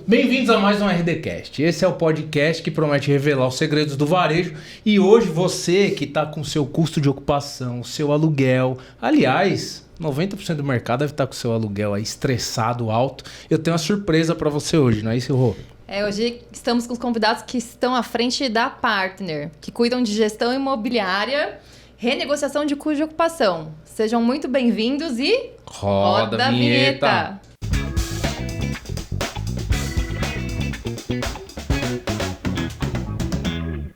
Bem-vindos a mais um RDcast. Esse é o podcast que promete revelar os segredos do varejo. E hoje você que está com seu custo de ocupação, seu aluguel... Aliás, 90% do mercado deve estar com seu aluguel aí estressado, alto. Eu tenho uma surpresa para você hoje, não é isso, Rô? Hoje estamos com os convidados que estão à frente da Partner, que cuidam de gestão imobiliária, renegociação de custo de ocupação. Sejam muito bem-vindos e... Roda a vinheta!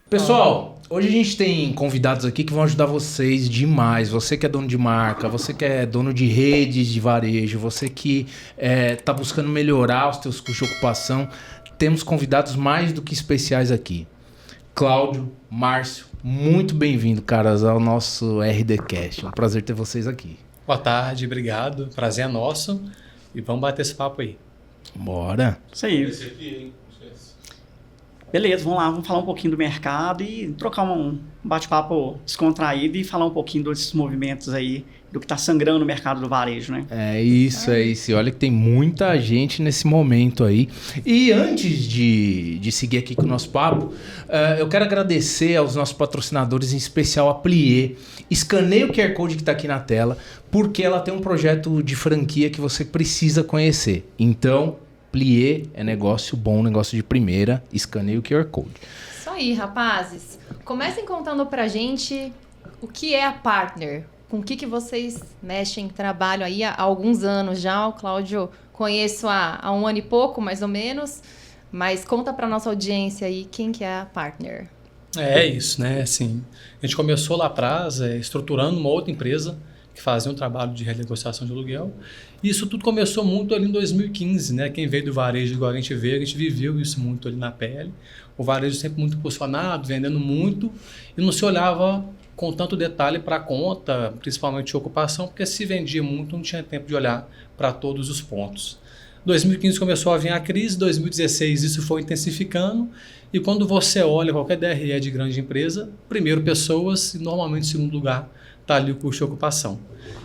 Pessoal, hoje a gente tem convidados aqui que vão ajudar vocês demais. Você que é dono de marca, você que é dono de redes de varejo, você que está buscando melhorar os seus custos de ocupação. Temos convidados mais do que especiais aqui. Cláudio, Márcio, muito bem-vindo, caras, ao nosso RDcast. É um prazer ter vocês aqui. Boa tarde, obrigado. Prazer é nosso. E vamos bater esse papo aí. Bora. Isso aí. Beleza, vamos lá, vamos falar um pouquinho do mercado e trocar um bate-papo descontraído e falar um pouquinho desses movimentos aí, do que está sangrando no mercado do varejo, né? É isso. Olha que tem muita gente nesse momento aí. E antes de seguir aqui com o nosso papo, eu quero agradecer aos nossos patrocinadores, em especial a Plié. Escaneie o QR Code que está aqui na tela, porque ela tem um projeto de franquia que você precisa conhecer. Então... Plié é negócio bom, negócio de primeira. Escaneie o QR Code. Isso aí, rapazes. Comecem contando pra gente o que é a Partner. Com o que vocês mexem, trabalham aí há alguns anos já. O Cláudio conheço há um ano e pouco, mais ou menos. Mas conta pra nossa audiência aí quem que é a Partner. É isso, né? Assim, a gente começou lá atrás estruturando uma outra empresa que fazia um trabalho de renegociação de aluguel. E isso tudo começou muito ali em 2015, né? Quem veio do varejo, igual a gente veio, a gente viveu isso muito ali na pele. O varejo sempre muito impulsionado, vendendo muito, e não se olhava com tanto detalhe para a conta, principalmente de ocupação, porque se vendia muito, não tinha tempo de olhar para todos os pontos. 2015 começou a vir a crise, 2016 isso foi intensificando, e quando você olha qualquer DRE de grande empresa, primeiro pessoas e normalmente em segundo lugar está ali o custo de ocupação.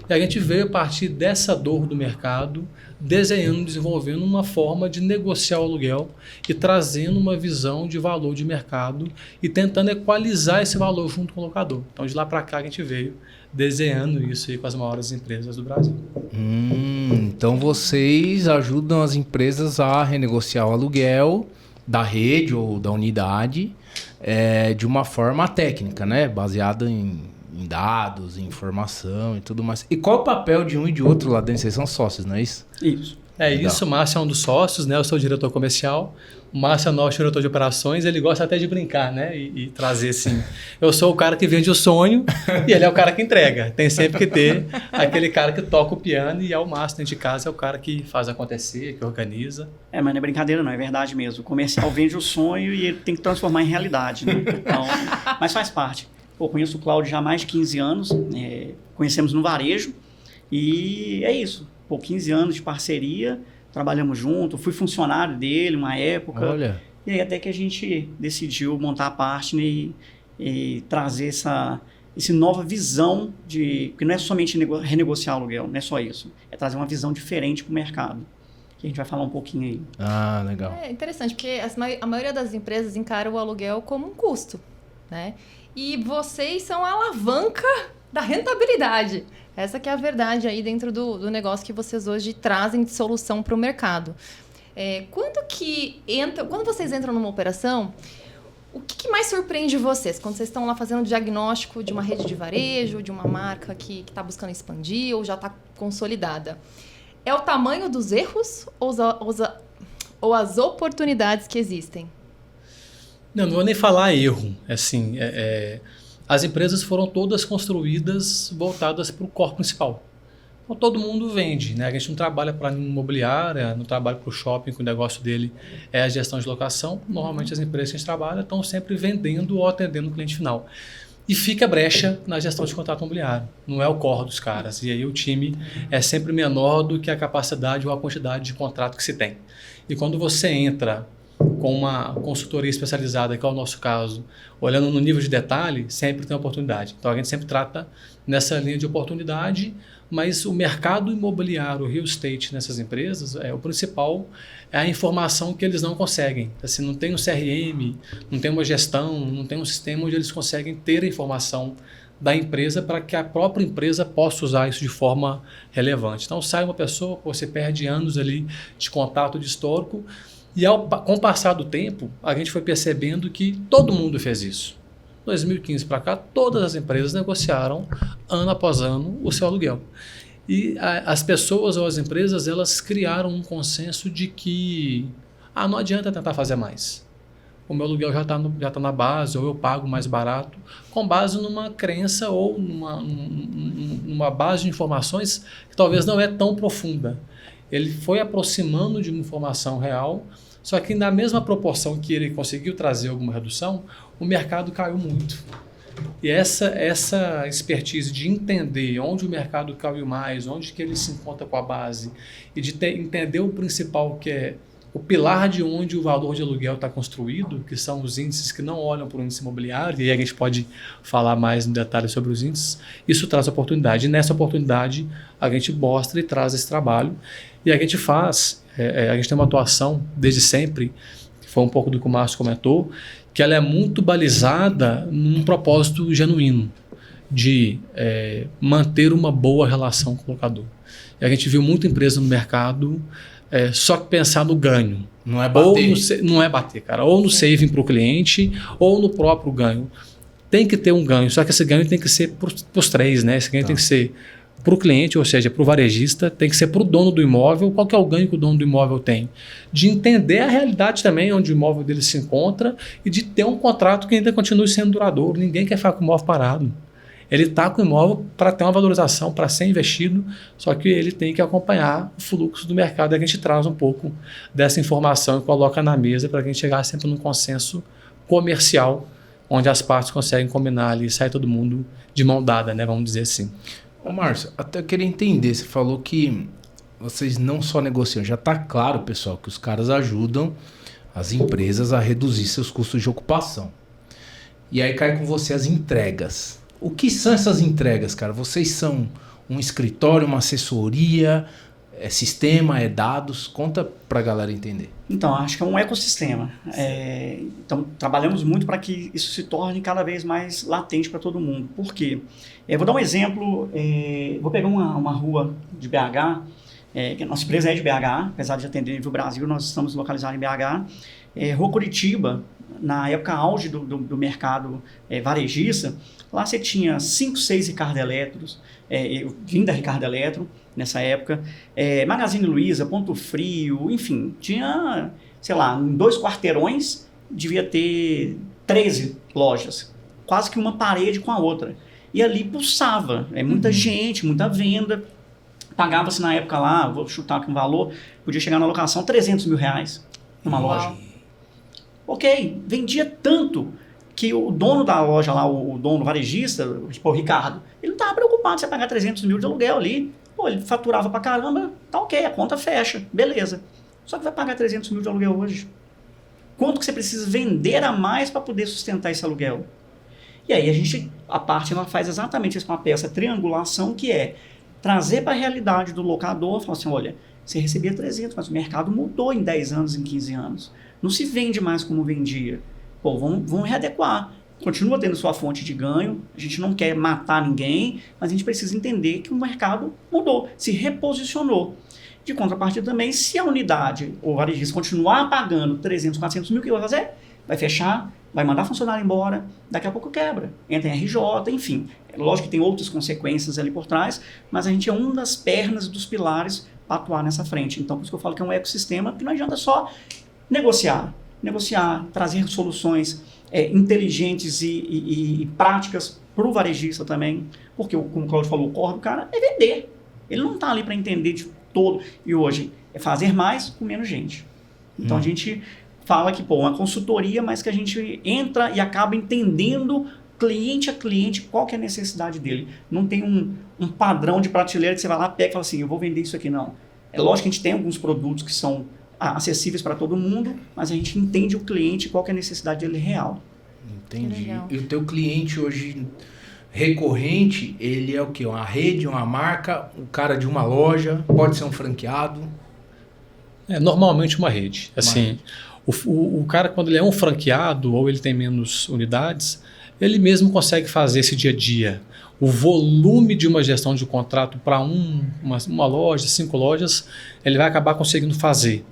E a gente veio a partir dessa dor do mercado, desenhando, desenvolvendo uma forma de negociar o aluguel e trazendo uma visão de valor de mercado e tentando equalizar esse valor junto com o locador. Então, de lá para cá, a gente veio desenhando isso aí com as maiores empresas do Brasil. Então, vocês ajudam as empresas a renegociar o aluguel da rede ou da unidade de uma forma técnica, né? Baseada em dados, em informação e tudo mais. E qual o papel de um e de outro lá dentro? Vocês são sócios, não é isso? Isso. Legal. Isso, o Márcio é um dos sócios, né? Eu sou o diretor comercial. O Márcio é o nosso diretor de operações. Ele gosta até de brincar, né? E trazer assim. Eu sou o cara que vende o sonho e ele é o cara que entrega. Tem sempre que ter aquele cara que toca o piano e é o Márcio dentro de casa, é o cara que faz acontecer, que organiza. Mas não é brincadeira não, é verdade mesmo. O comercial vende o sonho e ele tem que transformar em realidade, né? Então, mas faz parte. Conheço o Cláudio já há mais de 15 anos, conhecemos no varejo e é isso. 15 anos de parceria, trabalhamos junto, fui funcionário dele uma época. Olha. E aí até que a gente decidiu montar a Partner e trazer essa nova visão que não é somente renegociar o aluguel, não é só isso. É trazer uma visão diferente para o mercado. Que a gente vai falar um pouquinho aí. Ah, legal. É interessante, porque a maioria das empresas encara o aluguel como um custo, né? E vocês são a alavanca da rentabilidade. Essa que é a verdade aí dentro do negócio que vocês hoje trazem de solução para o mercado. Quando vocês entram numa operação, o que mais surpreende vocês? Quando vocês estão lá fazendo o diagnóstico de uma rede de varejo, de uma marca que está buscando expandir ou já está consolidada? É o tamanho dos erros ou as oportunidades que existem? Não vou nem falar erro. Assim, as empresas foram todas construídas voltadas para o core principal. Então, todo mundo vende, né? A gente não trabalha para imobiliária, não trabalha para o shopping, que o negócio dele é a gestão de locação. Normalmente, as empresas que a gente trabalha estão sempre vendendo ou atendendo o cliente final. E fica brecha na gestão de contrato imobiliário. Não é o core dos caras. E aí o time é sempre menor do que a capacidade ou a quantidade de contrato que se tem. E quando você entra com uma consultoria especializada, que é o nosso caso, olhando no nível de detalhe, sempre tem oportunidade. Então a gente sempre trata nessa linha de oportunidade, mas o mercado imobiliário, o real estate nessas empresas, o principal é a informação que eles não conseguem. Assim, não tem um CRM, não tem uma gestão, não tem um sistema onde eles conseguem ter a informação da empresa para que a própria empresa possa usar isso de forma relevante. Então sai uma pessoa, você perde anos ali de contato, de histórico, e com o passar do tempo, a gente foi percebendo que todo mundo fez isso. 2015 para cá, todas as empresas negociaram ano após ano o seu aluguel. E as pessoas ou as empresas, elas criaram um consenso de que não adianta tentar fazer mais. O meu aluguel já tá na base, ou eu pago mais barato, com base numa crença ou numa base de informações que talvez não é tão profunda. Ele foi aproximando de uma informação real, só que na mesma proporção que ele conseguiu trazer alguma redução, o mercado caiu muito. E essa expertise de entender onde o mercado caiu mais, onde que ele se encontra com a base, e de entender o principal, que é o pilar de onde o valor de aluguel está construído, que são os índices que não olham para o índice imobiliário, e aí a gente pode falar mais no detalhe sobre os índices, isso traz oportunidade. E nessa oportunidade a gente mostra e traz esse trabalho. E a gente a gente tem uma atuação desde sempre, que foi um pouco do que o Márcio comentou, que ela é muito balizada num propósito genuíno, de manter uma boa relação com o locador. E a gente viu muita empresa no mercado só que pensar no ganho. Não é bater. Não é bater, cara. Ou no saving para o cliente, ou no próprio ganho. Tem que ter um ganho, só que esse ganho tem que ser para os três, né? Esse ganho tem que ser para o cliente, ou seja, para o varejista, tem que ser para o dono do imóvel. Qual que é o ganho que o dono do imóvel tem? De entender a realidade também, onde o imóvel dele se encontra, e de ter um contrato que ainda continue sendo duradouro. Ninguém quer ficar com o imóvel parado. Ele está com o imóvel para ter uma valorização, para ser investido, só que ele tem que acompanhar o fluxo do mercado. E a gente traz um pouco dessa informação e coloca na mesa para a gente chegar sempre num consenso comercial, onde as partes conseguem combinar ali e sai todo mundo de mão dada, né? Vamos dizer assim. Ô Márcio, até eu queria entender, você falou que vocês não só negociam, já está claro, pessoal, que os caras ajudam as empresas a reduzir seus custos de ocupação. E aí cai com você as entregas. O que são essas entregas, cara? Vocês são um escritório, uma assessoria, sistema, dados? Conta pra galera entender. Então, acho que é um ecossistema. Então, trabalhamos muito para que isso se torne cada vez mais latente para todo mundo. Por quê? Vou dar um exemplo. Vou pegar uma rua de BH, que a nossa empresa é de BH, apesar de atender nível Brasil, nós estamos localizados em BH. Rua Curitiba, na época auge do mercado varejista, lá você tinha 5, 6 Ricardo Eletros, eu vim da Ricardo Eletro nessa época, Magazine Luiza, Ponto Frio, enfim, tinha, sei lá, em 2 quarteirões devia ter 13 lojas, quase que uma parede com a outra. E ali pulsava, muita gente, muita venda, pagava-se na época lá, vou chutar aqui um valor, podia chegar na locação R$300 mil numa loja. Ok, vendia tanto que o dono da loja lá, o dono varejista, tipo o Ricardo, ele não estava preocupado em você pagar 300 mil de aluguel ali. Pô, ele faturava pra caramba, tá ok, a conta fecha, beleza. Só que vai pagar 300 mil de aluguel hoje. Quanto que você precisa vender a mais para poder sustentar esse aluguel? E aí a parte ela faz exatamente isso com a peça triangulação, que é trazer para a realidade do locador, falar assim, olha, você recebia 300, mas o mercado mudou em 10 anos, em 15 anos. Não se vende mais como vendia. Pô, vamos readequar. Continua tendo sua fonte de ganho, a gente não quer matar ninguém, mas a gente precisa entender que o mercado mudou, se reposicionou. De contrapartida também, se a unidade ou o varejista continuar pagando 300, 400 mil, o que vai fazer? Vai fechar, vai mandar funcionário embora, daqui a pouco quebra, entra em RJ, enfim. Lógico que tem outras consequências ali por trás, mas a gente é uma das pernas dos pilares para atuar nessa frente. Então, por isso que eu falo que é um ecossistema, que não adianta só negociar, trazer soluções inteligentes e práticas para o varejista também, porque, como o Cláudio falou, o core do cara é vender. Ele não está ali para entender de todo. E hoje é fazer mais com menos gente. Então a gente fala que, uma consultoria, mas que a gente entra e acaba entendendo cliente a cliente qual que é a necessidade dele. Não tem um padrão de prateleira que você vai lá, pega e fala assim, eu vou vender isso aqui, não. É lógico que a gente tem alguns produtos que são acessíveis para todo mundo, mas a gente entende o cliente, qual que é a necessidade dele real. Entendi. E o teu cliente hoje recorrente, ele é o quê? Uma rede, uma marca, o cara de uma loja, pode ser um franqueado? Normalmente uma rede. Assim, o cara, quando ele é um franqueado ou ele tem menos unidades, ele mesmo consegue fazer esse dia a dia. O volume de uma gestão de contrato para uma loja, 5 lojas, ele vai acabar conseguindo fazer.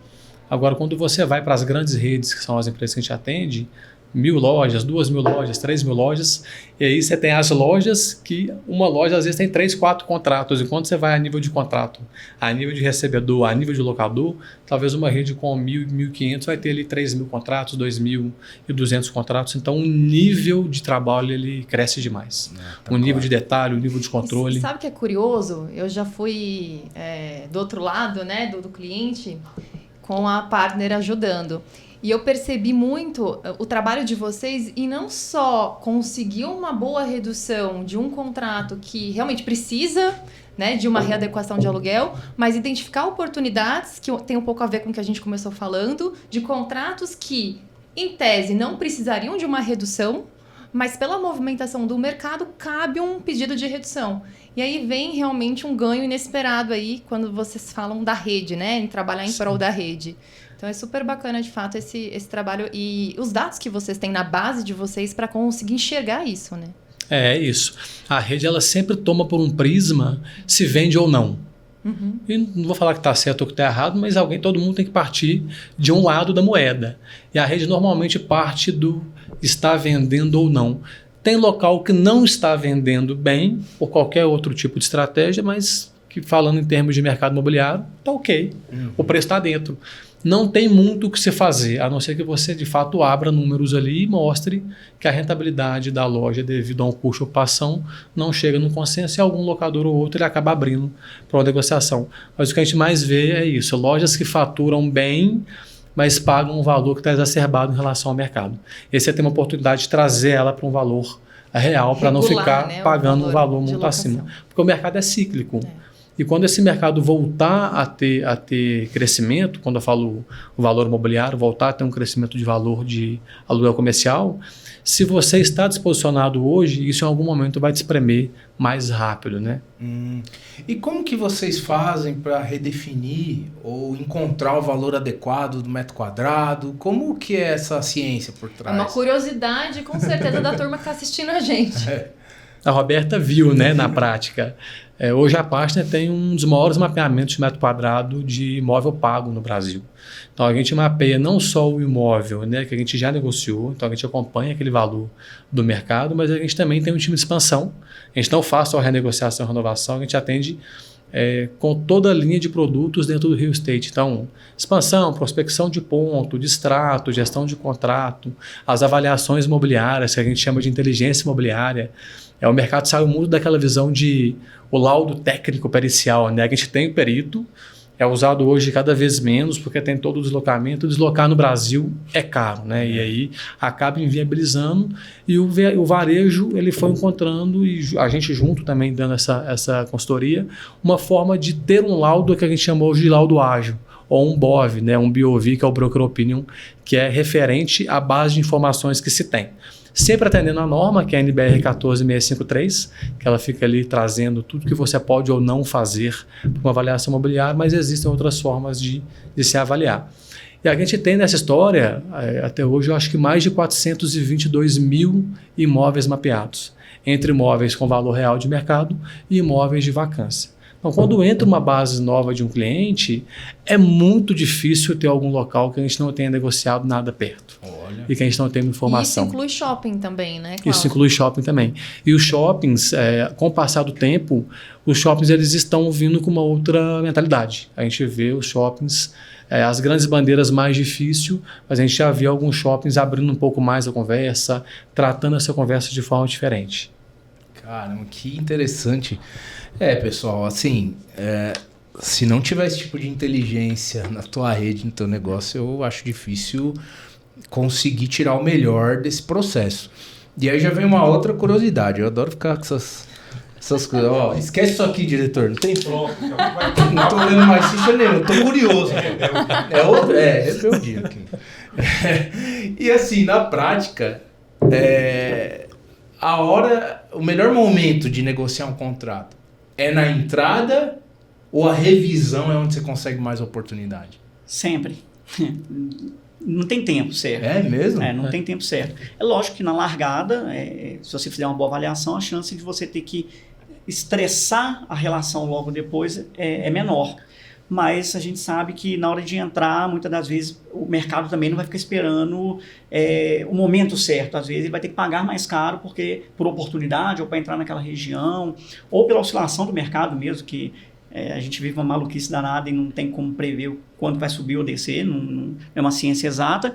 Agora, quando você vai para as grandes redes, que são as empresas que a gente atende, 1.000 lojas, 2.000 lojas, 3.000 lojas, e aí você tem as lojas que uma loja às vezes tem 3, 4 contratos, enquanto você vai a nível de contrato, a nível de recebedor, a nível de locador, talvez uma rede com 1.000, 1.500 vai ter ali 3.000 contratos, 2.200 contratos, então o nível de trabalho ele cresce demais. O nível de detalhe, o nível de controle. E sabe o que é curioso? Eu já fui do outro lado, né, do cliente, com a partner ajudando. E eu percebi muito o trabalho de vocês em não só conseguir uma boa redução de um contrato que realmente precisa, né, de uma readequação de aluguel, mas identificar oportunidades, que tem um pouco a ver com o que a gente começou falando, de contratos que, em tese, não precisariam de uma redução, mas pela movimentação do mercado, cabe um pedido de redução. E aí vem realmente um ganho inesperado aí, quando vocês falam da rede, né, em trabalhar em prol da rede. Então é super bacana, de fato, esse trabalho e os dados que vocês têm na base de vocês para conseguir enxergar isso, né? É isso. A rede ela sempre toma por um prisma se vende ou não. Uhum. E não vou falar que está certo ou que está errado, mas todo mundo tem que partir de um lado da moeda. E a rede normalmente parte do está vendendo ou não. Tem local que não está vendendo bem, por qualquer outro tipo de estratégia, mas que falando em termos de mercado imobiliário, está ok. O preço está dentro. Não tem muito o que se fazer, a não ser que você de fato abra números ali e mostre que a rentabilidade da loja devido a um custo de ocupação não chega no consenso e algum locador ou outro ele acaba abrindo para uma negociação. Mas o que a gente mais vê é isso, lojas que faturam bem, mas pagam um valor que está exacerbado em relação ao mercado. E você tem uma oportunidade de trazer ela para um valor real, para não ficar, né, pagando um valor muito acima. Porque o mercado é cíclico. E quando esse mercado voltar a ter crescimento, quando eu falo o valor imobiliário, voltar a ter um crescimento de valor de aluguel comercial, se você está disposicionado hoje, isso em algum momento vai te espremer mais rápido, né? E como que vocês fazem para redefinir ou encontrar o valor adequado do metro quadrado? Como que é essa ciência por trás? É uma curiosidade, com certeza, da turma que está assistindo a gente. A Roberta viu, né, na prática. Hoje a Partner tem um dos maiores mapeamentos de metro quadrado de imóvel pago no Brasil. Então a gente mapeia não só o imóvel, né, que a gente já negociou, então a gente acompanha aquele valor do mercado, mas a gente também tem um time de expansão. A gente não faz só renegociação e renovação, a gente atende com toda a linha de produtos dentro do real estate. Então, expansão, prospecção de ponto, de extrato, gestão de contrato, as avaliações imobiliárias, que a gente chama de inteligência imobiliária. O mercado saiu muito daquela visão de o laudo técnico pericial, né? A gente tem o perito, é usado hoje cada vez menos, porque tem todo o deslocamento. Deslocar no Brasil é caro, né? E aí acaba inviabilizando. E o varejo ele foi encontrando, e a gente junto também dando essa consultoria, uma forma de ter um laudo que a gente chamou hoje de laudo ágil, ou um BOV, né? Um BOV, que é o Broker Opinion, que é referente à base de informações que se tem. Sempre atendendo a norma, que é a NBR 14653, que ela fica ali trazendo tudo que você pode ou não fazer para uma avaliação imobiliária, mas existem outras formas de se avaliar. E a gente tem nessa história, até hoje, eu acho que mais de 422 mil imóveis mapeados, entre imóveis com valor real de mercado e imóveis de vacância. Então, quando entra uma base nova de um cliente, é muito difícil ter algum local que a gente não tenha negociado nada perto. Olha. E que a gente não tenha informação. E isso inclui shopping também, né, Cláudio? Isso inclui shopping também. E os shoppings, com o passar do tempo, os shoppings eles estão vindo com uma outra mentalidade. A gente vê os shoppings, as grandes bandeiras mais difícil, mas a gente já vê alguns shoppings abrindo um pouco mais a conversa, tratando essa conversa de forma diferente. Caramba, que interessante. Pessoal, assim, se não tiver esse tipo de inteligência na tua rede, no teu negócio, eu acho difícil conseguir tirar o melhor desse processo. E aí já vem uma outra curiosidade, eu adoro ficar com Essas coisas. Ó, esquece isso aqui, diretor. Não tem pronto. Não tô lendo mais ficha nenhuma. Eu tô curioso. Esse é o dia aqui. E assim, na prática, o melhor momento de negociar um contrato é na entrada ou a revisão é onde você consegue mais oportunidade? Sempre. Não tem tempo certo. É mesmo? Não tem tempo certo. É lógico que na largada, se você fizer uma boa avaliação, a chance de você ter que estressar a relação logo depois é menor. Mas a gente sabe que na hora de entrar, muitas das vezes, o mercado também não vai ficar esperando o momento certo. Às vezes ele vai ter que pagar mais caro por oportunidade, ou para entrar naquela região, ou pela oscilação do mercado mesmo, que a gente vive uma maluquice danada e não tem como prever quando vai subir ou descer, não é uma ciência exata,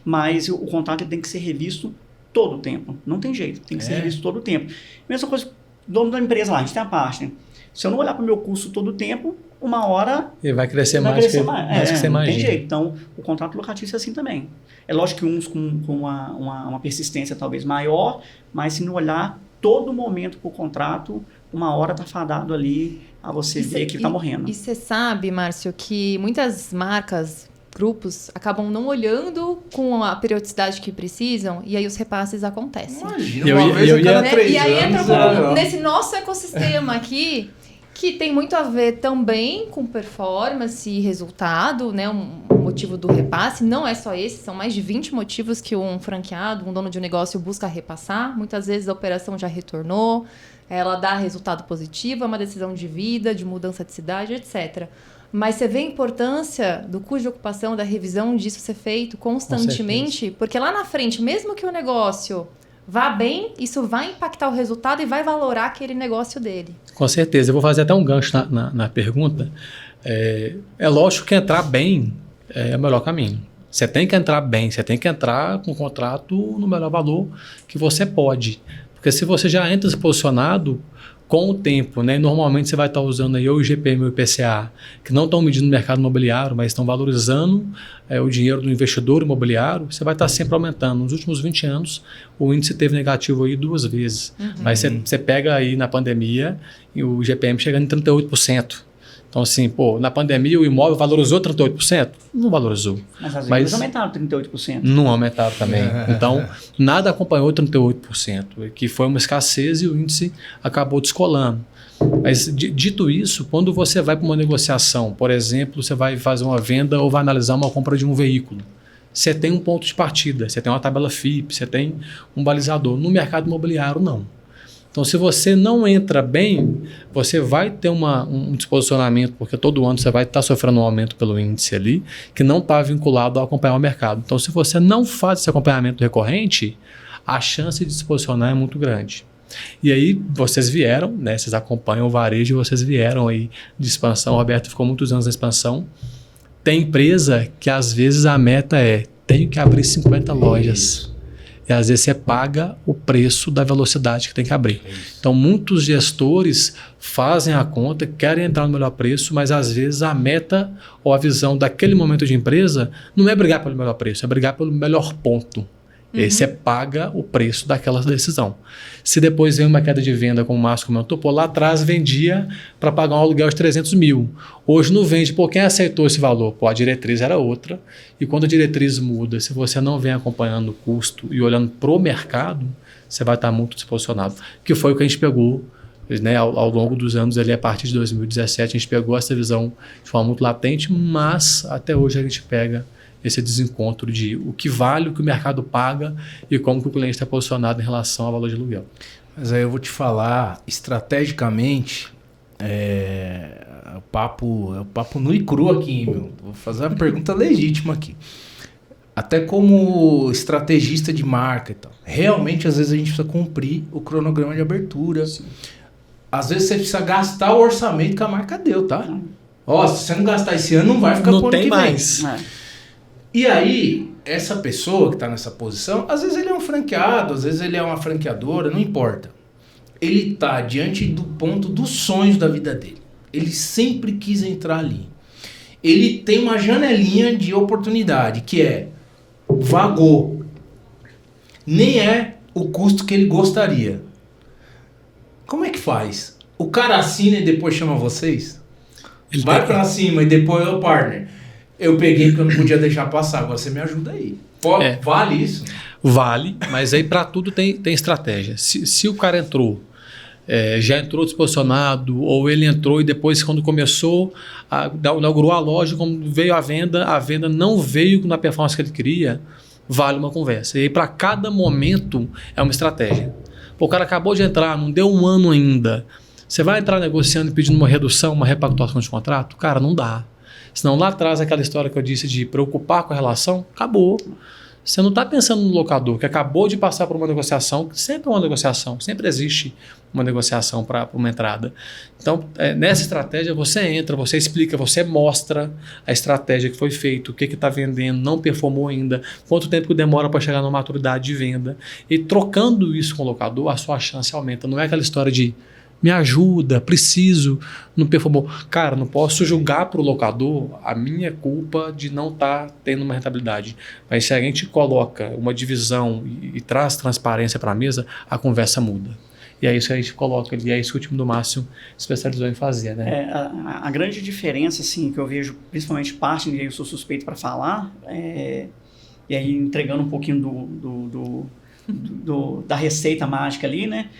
mas o contrato tem que ser revisto todo o tempo. Não tem jeito, tem que ser revisto todo o tempo. Mesma coisa, dono da empresa lá, a gente tem a parte, né? Se eu não olhar para o meu custo todo o tempo, uma hora... Ele vai crescer mais que você imagina. Não tem jeito. Então, o contrato locatício é assim também. É lógico que uns com uma persistência talvez maior, mas se não olhar todo momento para o contrato, uma hora está fadado ali a você ver que está morrendo. E você sabe, Márcio, que muitas marcas, grupos, acabam não olhando com a periodicidade que precisam e aí os repasses acontecem. Imagina, uma vez a cada 3 anos. E aí entra nesse nosso ecossistema aqui, que tem muito a ver também com performance e resultado, né? Um motivo do repasse. Não é só esse, são mais de 20 motivos que um franqueado, um dono de um negócio busca repassar. Muitas vezes a operação já retornou, ela dá resultado positivo, é uma decisão de vida, de mudança de cidade, etc. Mas você vê a importância do custo de ocupação, da revisão disso ser feito constantemente, porque lá na frente, mesmo que o negócio vá bem, isso vai impactar o resultado e vai valorar aquele negócio dele. Com certeza. Eu vou fazer até um gancho na pergunta. É lógico que entrar bem é o melhor caminho. Você tem que entrar bem, você tem que entrar com o contrato no melhor valor que você pode. Porque se você já entra posicionado com o tempo, né? Normalmente você vai estar usando aí ou o IGPM ou o IPCA, que não estão medindo o mercado imobiliário, mas estão valorizando o dinheiro do investidor imobiliário, você vai estar sempre aumentando. Nos últimos 20 anos, o índice teve negativo aí 2 vezes. Mas você pega aí na pandemia e o IGPM chegando em 38%. Então, assim, na pandemia o imóvel valorizou 38%? Não valorizou. Mas às vezes aumentaram 38%. Não aumentaram também. Então, nada acompanhou 38%, que foi uma escassez e o índice acabou descolando. Mas, dito isso, quando você vai para uma negociação, por exemplo, você vai fazer uma venda ou vai analisar uma compra de um veículo, você tem um ponto de partida, você tem uma tabela FIP, você tem um balizador. No mercado imobiliário, não. Então, se você não entra bem, você vai ter um desposicionamento, porque todo ano você vai estar sofrendo um aumento pelo índice ali, que não está vinculado a acompanhar o mercado. Então, se você não faz esse acompanhamento recorrente, a chance de se posicionar é muito grande. E aí, vocês vieram, né? Vocês acompanham o varejo, vocês vieram aí de expansão. O Roberto ficou muitos anos na expansão. Tem empresa que, às vezes, a meta tenho que abrir 50 lojas. E às vezes você paga o preço da velocidade que tem que abrir. Então, muitos gestores fazem a conta, querem entrar no melhor preço, mas às vezes a meta ou a visão daquele momento de empresa não é brigar pelo melhor preço, é brigar pelo melhor ponto. E aí você paga o preço daquela decisão. Se depois vem uma queda de venda, como o Márcio comentou, lá atrás vendia para pagar um aluguel de 300 mil. Hoje não vende, quem aceitou esse valor? A diretriz era outra. E quando a diretriz muda, se você não vem acompanhando o custo e olhando para o mercado, você vai estar muito desposicionado. Que foi o que a gente pegou, né, ao longo dos anos, ali, a partir de 2017, a gente pegou essa visão de forma muito latente, mas até hoje a gente pega esse desencontro de o que vale, o que o mercado paga e como que o cliente está posicionado em relação ao valor de aluguel. Mas aí eu vou te falar, estrategicamente, o papo nu e cru aqui, meu. Vou fazer uma pergunta legítima aqui. Até como estrategista de marca e tal. Realmente, às vezes, a gente precisa cumprir o cronograma de abertura. Sim. Às vezes, você precisa gastar o orçamento que a marca deu, tá? Se você não gastar esse ano, não vai ficar não tem mais. E aí, essa pessoa que está nessa posição, às vezes ele é um franqueado, às vezes ele é uma franqueadora, não importa. Ele está diante do ponto dos sonhos da vida dele. Ele sempre quis entrar ali. Ele tem uma janelinha de oportunidade, que vagou. Nem é o custo que ele gostaria. Como é que faz? O cara assina e depois chama vocês? Ele Vai tem- pra cima e depois, ô partner, eu peguei porque eu não podia deixar passar, agora você me ajuda aí. Pô, É. vale isso? Vale, mas aí para tudo tem estratégia. Se o cara entrou, já entrou disposicionado, ou ele entrou e depois, quando começou, inaugurou a loja, quando veio a venda não veio na performance que ele queria, vale uma conversa. E aí, para cada momento, é uma estratégia. Pô, o cara acabou de entrar, não deu um ano ainda. Você vai entrar negociando e pedindo uma redução, uma repactuação de contrato? Cara, não dá. Senão lá atrás, aquela história que eu disse de preocupar com a relação, acabou. Você não está pensando no locador que acabou de passar por uma negociação, que sempre é uma negociação, sempre existe uma negociação para uma entrada. Então, nessa estratégia, você entra, você explica, você mostra a estratégia que foi feita, o que está vendendo, não performou ainda, quanto tempo que demora para chegar na maturidade de venda. E trocando isso com o locador, a sua chance aumenta. Não é aquela história de me ajuda, preciso, não performou. Cara, não posso julgar para o locador a minha culpa de não estar tendo uma rentabilidade. Mas se a gente coloca uma divisão e traz transparência para a mesa, a conversa muda. E é isso que a gente coloca ali, é isso que o time do Márcio especializou em fazer, né? A grande diferença, assim, que eu vejo, principalmente parte, e aí eu sou suspeito para falar, e aí entregando um pouquinho da receita mágica ali, né?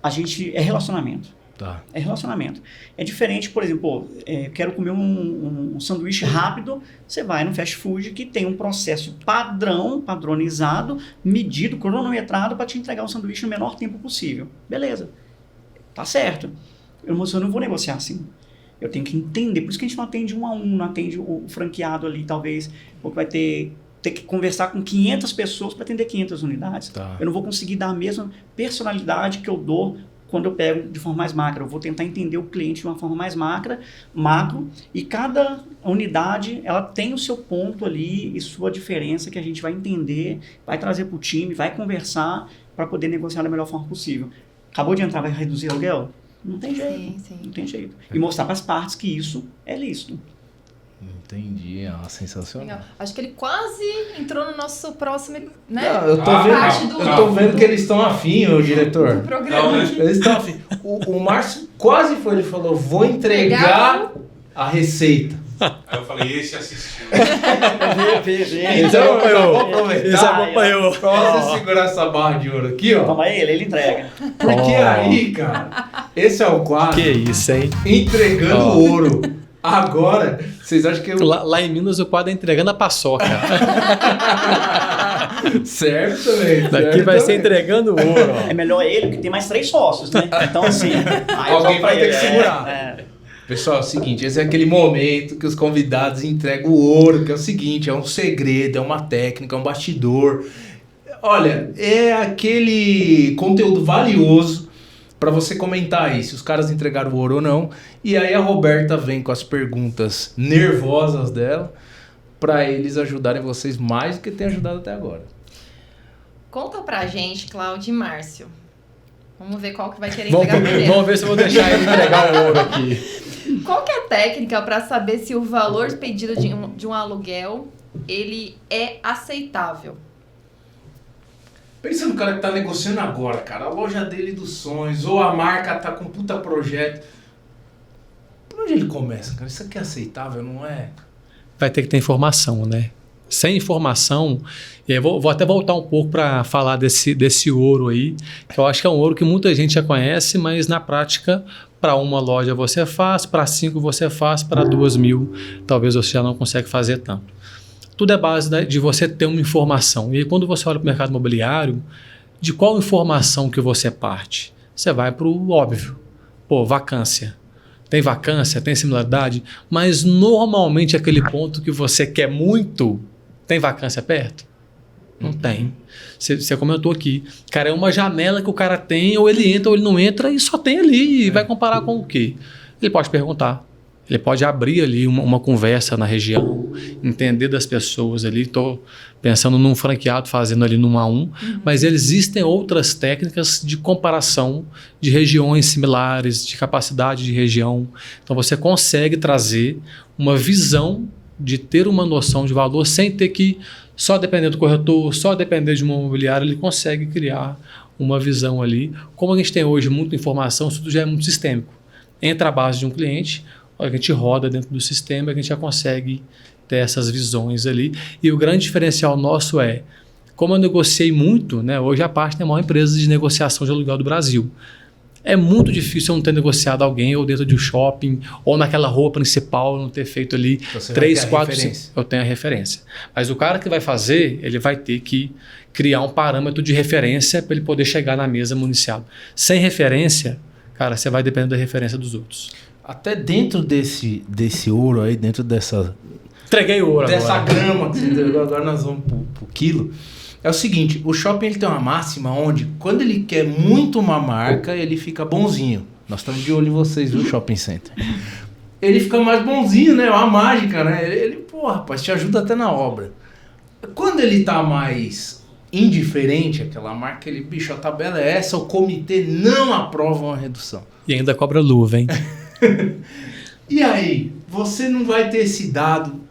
A gente é relacionamento. Tá. É relacionamento. É diferente, por exemplo, quero comer um sanduíche rápido, você vai no fast food que tem um processo padronizado, medido, cronometrado para te entregar um sanduíche no menor tempo possível. Beleza. Tá certo. Eu não vou negociar assim. Eu tenho que entender. Por isso que a gente não atende 1 a 1, não atende o franqueado ali, talvez, porque vai ter que conversar com 500 pessoas para atender 500 unidades. Tá. Eu não vou conseguir dar a mesma personalidade que eu dou quando eu pego de forma mais macro. Eu vou tentar entender o cliente de uma forma mais macro, e cada unidade ela tem o seu ponto ali e sua diferença que a gente vai entender, vai trazer para o time, vai conversar para poder negociar da melhor forma possível. Acabou de entrar, vai reduzir o aluguel? Não tem jeito. Sim. Não tem jeito. E mostrar para as partes que isso é lícito. Entendi, sensacional. Legal. Acho que ele quase entrou no nosso próximo, né? Não, eu tô parte vendo, eu tô vendo que eles estão afim, ô diretor. do programa. Eles estão afim. O Márcio quase foi, ele falou, vou entregar a receita. Aí eu falei, esse assistiu. Então eu vou aproveitar Esse acompanhou. pra você segurar essa barra de ouro aqui, ó. Toma ele entrega. Porque aí, cara, esse é o quadro Que isso, hein? entregando ouro. Agora, vocês acham que eu... Lá em Minas o quadro é entregando a paçoca. Certo também. Daqui certo vai ser também. entregando ouro. Ó. É melhor ele, que tem mais 3 sócios, né? Então, assim... aí eu Alguém falo vai pra ter ele, que segurar. Pessoal, é o seguinte, esse é aquele momento que os convidados entregam o ouro, que é o seguinte, é um segredo, é uma técnica, é um bastidor. Olha, é aquele conteúdo valioso para você comentar aí, se os caras entregaram o ouro ou não. E aí a Roberta vem com as perguntas nervosas dela, para eles ajudarem vocês mais do que tem ajudado até agora. Conta pra gente, Cláudio e Márcio. Vamos ver qual que vai querer entregar primeiro. Vamos ver se eu vou deixar ele entregar o ouro aqui. Qual que é a técnica para saber se o valor pedido de um aluguel ele é aceitável? Pensa no cara que tá negociando agora, cara, a loja dele dos sonhos, ou a marca tá com um puta projeto. Por onde ele começa, cara? Isso aqui é aceitável, não é? Vai ter que ter informação, né? Sem informação, e aí vou até voltar um pouco para falar desse ouro aí, que eu acho que é um ouro que muita gente já conhece, mas na prática, para uma loja você faz, para 5 você faz, para 2.000 talvez você já não consegue fazer tanto. Tudo é base de você ter uma informação. E aí, quando você olha para o mercado imobiliário, de qual informação que você parte? Você vai para o óbvio. Pô, vacância. Tem vacância, tem similaridade, mas normalmente aquele ponto que você quer muito, tem vacância perto? Não tem. Você comentou aqui. Cara, é uma janela que o cara tem, ou ele entra ou ele não entra, e só tem ali. E vai comparar com o quê? Ele pode perguntar. Ele pode abrir ali uma conversa na região, entender das pessoas ali. Estou pensando num franqueado fazendo ali no 1 a 1, mas existem outras técnicas de comparação de regiões similares, de capacidade de região. Então você consegue trazer uma visão de ter uma noção de valor sem ter que só depender do corretor, só depender de uma imobiliária, ele consegue criar uma visão ali. Como a gente tem hoje muita informação, isso tudo já é muito sistêmico. Entra a base de um cliente, a gente roda dentro do sistema, a gente já consegue ter essas visões ali. E o grande diferencial nosso é, como eu negociei muito, né, hoje a Partner é a maior empresa de negociação de aluguel do Brasil. É muito difícil eu não ter negociado alguém ou dentro de um shopping ou naquela rua principal, não ter feito ali Então, você 3, vai ter a 4, 5. referência. Eu tenho a referência. Mas o cara que vai fazer, ele vai ter que criar um parâmetro de referência para ele poder chegar na mesa municiada. Sem referência, cara, você vai depender da referência dos outros. Até dentro desse ouro aí, dentro dessa Entreguei o ouro dessa agora. grama que você entregou, agora nós vamos pro quilo. É o seguinte, o shopping ele tem uma máxima onde, quando ele quer muito uma marca, ele fica bonzinho. Nós estamos de olho em vocês, viu, Shopping Center? Ele fica mais bonzinho, né? Uma mágica, né? Ele, pô, rapaz, te ajuda até na obra. Quando ele tá mais indiferente, aquela marca, ele, bicho, a tabela é essa, o comitê não aprova uma redução. E ainda cobra luva, hein? E aí, você não vai ter esse dado.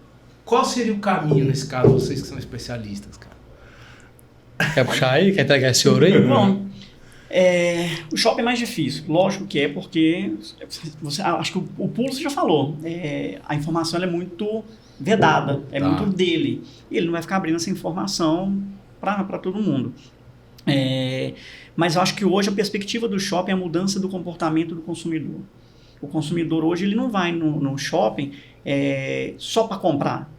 Qual seria o caminho nesse caso, vocês que são especialistas, cara? Quer puxar aí? Quer entregar esse ouro aí? Bom, o shopping é mais difícil. Lógico que é porque acho que o pulo você já falou. A informação ela é muito vedada, Tá. muito dele. E ele não vai ficar abrindo essa informação para todo mundo. Mas eu acho que hoje a perspectiva do shopping é a mudança do comportamento do consumidor. O consumidor hoje ele não vai no shopping só para comprar.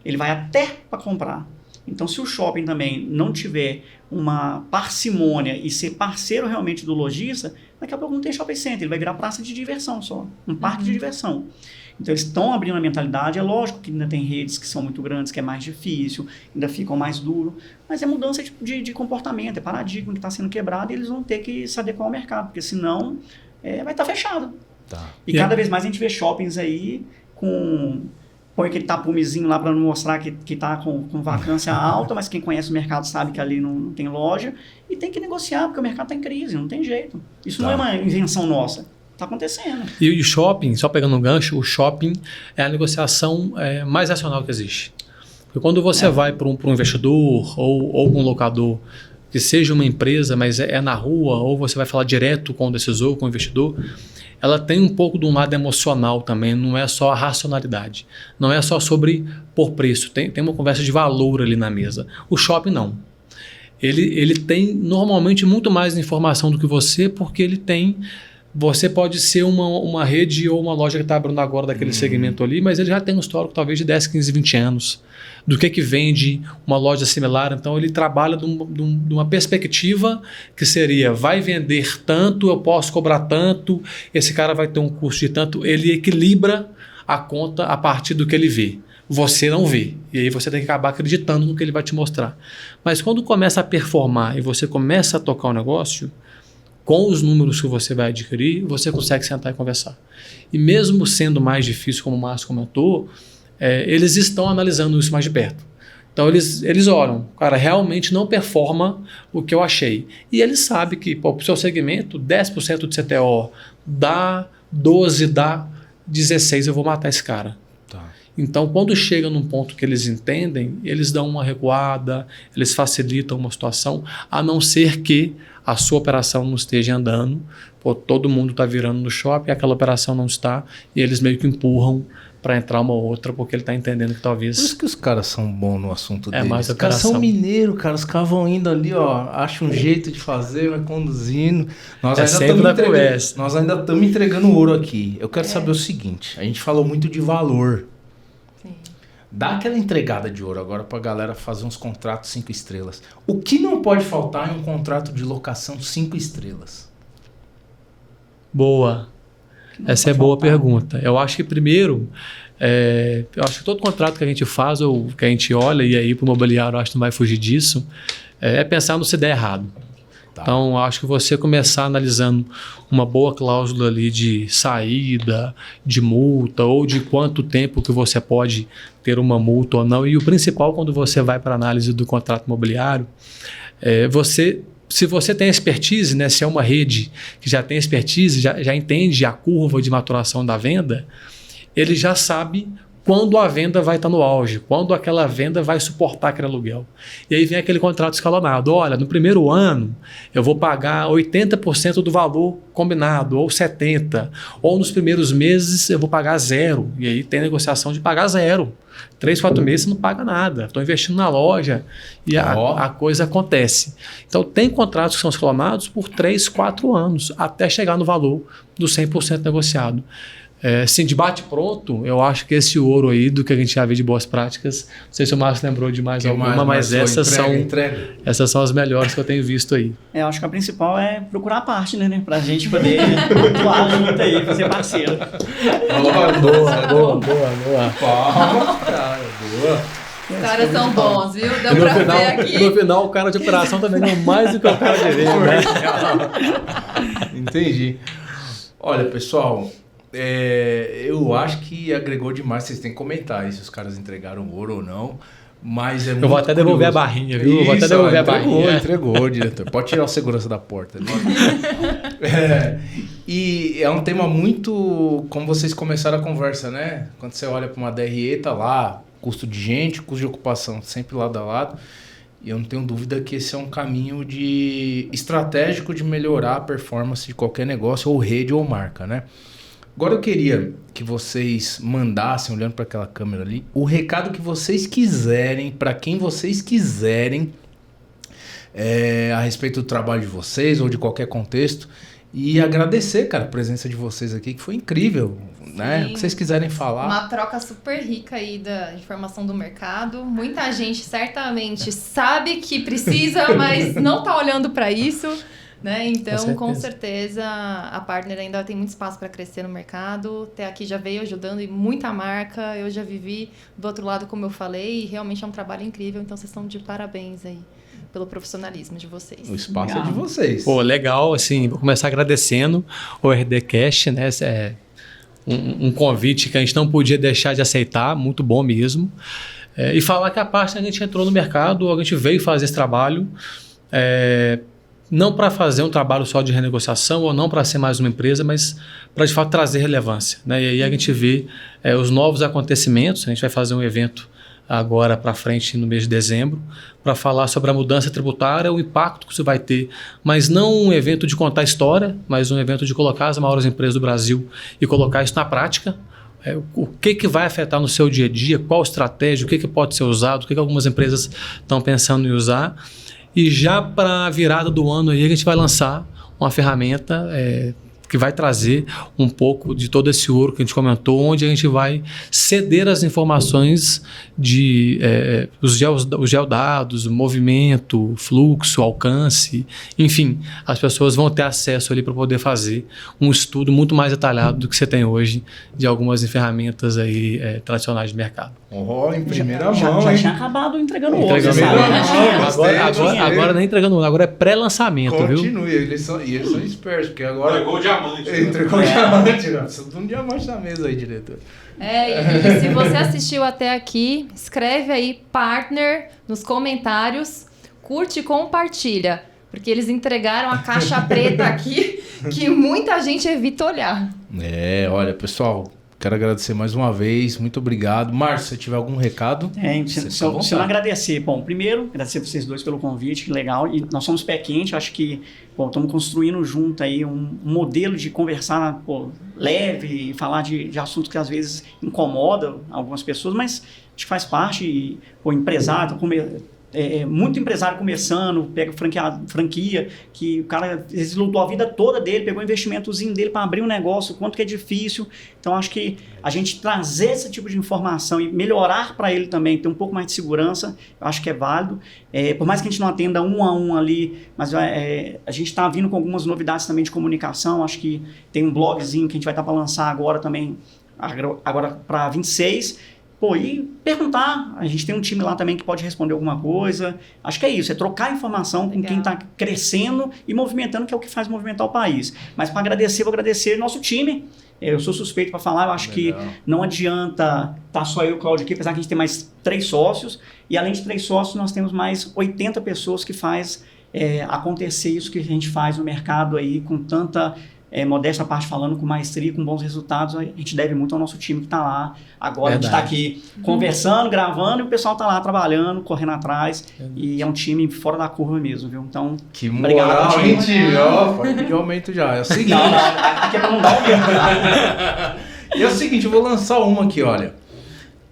Ele vai até para comprar. Então, se o shopping também não tiver uma parcimônia e ser parceiro realmente do lojista, daqui a pouco não tem shopping center, ele vai virar praça de diversão só, um parque de diversão. Então, eles estão abrindo a mentalidade, é lógico que ainda tem redes que são muito grandes, que é mais difícil, ainda ficam mais duro, mas é mudança de comportamento, é paradigma que está sendo quebrado e eles vão ter que se adequar ao mercado, porque senão vai estar fechado. Tá. E cada vez mais a gente vê shoppings aí põe aquele tapumezinho lá para não mostrar que está com vacância alta, mas quem conhece o mercado sabe que ali não tem loja e tem que negociar, porque o mercado está em crise, não tem jeito. Isso não é uma invenção nossa, está acontecendo. E o shopping, só pegando um gancho, o shopping é a negociação mais racional que existe. Porque quando você vai para um investidor ou um locador, que seja uma empresa, mas é na rua, ou você vai falar direto com o decisor, com o investidor, ela tem um pouco de um lado emocional também, não é só a racionalidade. Não é só sobre por preço, tem uma conversa de valor ali na mesa. O shopping não. Ele tem normalmente muito mais informação do que você, porque ele tem... Você pode ser uma rede ou uma loja que está abrindo agora daquele segmento ali, mas ele já tem um histórico talvez de 10, 15, 20 anos. Do que vende uma loja similar. Então ele trabalha de uma perspectiva que seria, vai vender tanto, eu posso cobrar tanto, esse cara vai ter um custo de tanto. Ele equilibra a conta a partir do que ele vê. Você não vê. E aí você tem que acabar acreditando no que ele vai te mostrar. Mas quando começa a performar e você começa a tocar o negócio, com os números que você vai adquirir, você consegue sentar e conversar. E mesmo sendo mais difícil, como o Márcio comentou, eles estão analisando isso mais de perto. Então eles olham, cara, realmente não performa o que eu achei. E eles sabem que, para o seu segmento, 10% de CTO dá 12, dá 16, eu vou matar esse cara. Tá. Então, quando chega num ponto que eles entendem, eles dão uma recuada, eles facilitam uma situação, a não ser que a sua operação não esteja andando, todo mundo está virando no shopping, aquela operação não está, e eles meio que empurram para entrar uma outra, porque ele está entendendo que talvez... Por isso que os caras são bons no assunto deles. mais Os caras são operação. mineiros, cara. Os caras vão indo ali, ó, acham um jeito de fazer, vai conduzindo. Nós É ainda sempre estamos na entregando, conversa. nós ainda estamos entregando ouro aqui. Eu quero saber o seguinte, a gente falou muito de valor. Sim. Dá aquela entregada de ouro agora pra galera fazer uns contratos 5 estrelas. O que não pode faltar em um contrato de locação 5 estrelas? Boa. Essa é boa pergunta. Eu acho que primeiro, eu acho que todo contrato que a gente faz ou que a gente olha, e aí para o imobiliário eu acho que não vai fugir disso, é pensar no se der errado. Tá. Então, eu acho que você começar analisando uma boa cláusula ali de saída, de multa, ou de quanto tempo que você pode ter uma multa ou não. E o principal, quando você vai para a análise do contrato imobiliário, se você tem expertise, né, se é uma rede que já tem expertise, já entende a curva de maturação da venda, ele já sabe quando a venda vai estar no auge, quando aquela venda vai suportar aquele aluguel. E aí vem aquele contrato escalonado. Olha, no primeiro ano eu vou pagar 80% do valor combinado, ou 70%, ou nos primeiros meses eu vou pagar 0%. E aí tem negociação de pagar 0%. 3, 4 meses você não paga nada. Estou investindo na loja e a coisa acontece. Então tem contratos que são escalonados por 3, 4 anos, até chegar no valor do 100% negociado. Assim, de bate pronto, eu acho que esse ouro aí do que a gente já vê de boas práticas, não sei se o Márcio lembrou de mais alguma, mas essas são as melhores que eu tenho visto aí. Eu acho que a principal é procurar a partner, né? Pra gente poder atuar junto aí, fazer parceiro. Boa. Os caras são bons, viu? Deu pra ver aqui. No final, o cara de operação também não mais do que o cara de venda, né? Entendi. Olha, pessoal, eu acho que agregou demais. Vocês têm que comentar aí se os caras entregaram ouro ou não. Mas eu vou até devolver a barrinha, viu? Eu vou até devolver a barrinha. Entregou, diretor. Pode tirar o segurança da porta. E é um tema muito... Como vocês começaram a conversa, né? Quando você olha para uma DRE, tá lá, custo de gente, custo de ocupação, sempre lado a lado. E eu não tenho dúvida que esse é um caminho estratégico de melhorar a performance de qualquer negócio, ou rede, ou marca, né? Agora eu queria que vocês mandassem, olhando para aquela câmera ali, o recado que vocês quiserem, para quem vocês quiserem, a respeito do trabalho de vocês ou de qualquer contexto. E agradecer, cara, a presença de vocês aqui, que foi incrível, né? O que vocês quiserem falar. Uma troca super rica aí da informação do mercado. Muita gente certamente sabe que precisa, mas não tá olhando para isso, né? Então, com certeza, a Partner ainda tem muito espaço para crescer no mercado. Até aqui já veio ajudando e muita marca. Eu já vivi do outro lado, como eu falei, e realmente é um trabalho incrível. Então, vocês estão de parabéns aí pelo profissionalismo de vocês. O espaço é de vocês. Pô, legal, assim, vou começar agradecendo o RDcast, né? Um convite que a gente não podia deixar de aceitar, muito bom mesmo. E falar que a gente entrou no mercado, a gente veio fazer esse trabalho, não para fazer um trabalho só de renegociação ou não para ser mais uma empresa, mas para de fato trazer relevância, né? E aí a gente vê os novos acontecimentos. A gente vai fazer um evento agora para frente no mês de dezembro, para falar sobre a mudança tributária, o impacto que isso vai ter, mas não um evento de contar história, mas um evento de colocar as maiores empresas do Brasil e colocar isso na prática. O que vai afetar no seu dia a dia, qual estratégia, o que pode ser usado, o que algumas empresas estão pensando em usar. E já para a virada do ano aí, a gente vai lançar uma ferramenta que vai trazer um pouco de todo esse ouro que a gente comentou, onde a gente vai ceder as informações de os geodados, movimento, fluxo, alcance, enfim, as pessoas vão ter acesso ali para poder fazer um estudo muito mais detalhado do que você tem hoje de algumas ferramentas aí tradicionais de mercado. Em primeira mão, já tinha acabado entregando ouro. Agora não é entregando ouro, agora é pré-lançamento, viu? Continue, eles são espertos, porque agora... Entregou o diamante. Entregou o diamante, né? Precisa de um diamante na mesa aí, diretor. E se você assistiu até aqui, escreve aí Partner nos comentários, curte e compartilha, porque eles entregaram a caixa preta aqui que muita gente evita olhar. Olha, pessoal, quero agradecer mais uma vez, muito obrigado. Márcio, se tiver algum recado... Se eu não agradecer, bom, primeiro, agradecer vocês dois pelo convite, que legal, e nós somos pé quente, acho que estamos construindo junto aí um modelo de conversar leve e falar de assuntos que às vezes incomodam algumas pessoas, mas acho que faz parte, e o empresário, muito empresário começando, pega franquia, que o cara lutou a vida toda dele, pegou o investimentozinho dele para abrir um negócio, quanto que é difícil. Então, acho que a gente trazer esse tipo de informação e melhorar para ele também, ter um pouco mais de segurança, eu acho que é válido. Por mais que a gente não atenda um a um ali, mas a gente está vindo com algumas novidades também de comunicação. Acho que tem um blogzinho que a gente vai estar para lançar agora também, agora para 26. E perguntar, a gente tem um time lá também que pode responder alguma coisa. Acho que é isso, é trocar informação com quem está crescendo e movimentando, que é o que faz movimentar o país. Mas para agradecer, vou agradecer nosso time. Eu sou suspeito para falar, eu acho que não adianta estar só eu e o Cláudio aqui, apesar que a gente tem mais 3 sócios. E além de 3 sócios, nós temos mais 80 pessoas que faz acontecer isso que a gente faz no mercado aí com tanta modéstia à parte, falando com maestria, com bons resultados, a gente deve muito ao nosso time que está lá. Agora Verdade. a gente está aqui conversando, gravando, e o pessoal está lá trabalhando, correndo atrás. E é um time fora da curva mesmo, viu? Então, Que obrigado, moral, time. hein, time? Ó, pode pedir aumento já. É o seguinte. não, aqui é para não dar o mesmo. E é o seguinte, eu vou lançar uma aqui, olha.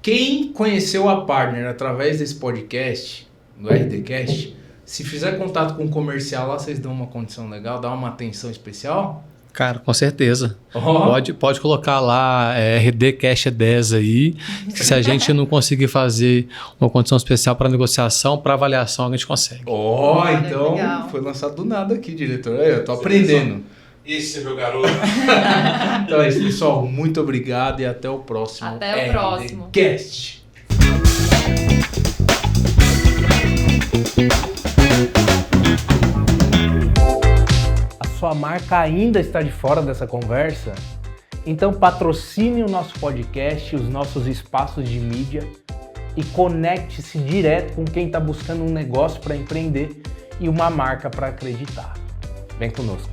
Quem conheceu a Partner através desse podcast, do RDcast, se fizer contato com o comercial lá, vocês dão uma condição legal, dá uma atenção especial? Cara, com certeza. Ó. Pode colocar lá RD Cash 10 aí. Se a gente não conseguir fazer uma condição especial para negociação, para avaliação, a gente consegue. Ó, Olha, então legal. foi lançado do nada aqui, diretor. Aí, eu tô aprendendo. Esse é meu garoto. Então é isso, pessoal. Muito obrigado e até o próximo. Até o próximo. RDcast. A sua marca ainda está de fora dessa conversa? Então patrocine o nosso podcast, os nossos espaços de mídia e conecte-se direto com quem está buscando um negócio para empreender e uma marca para acreditar. Vem conosco.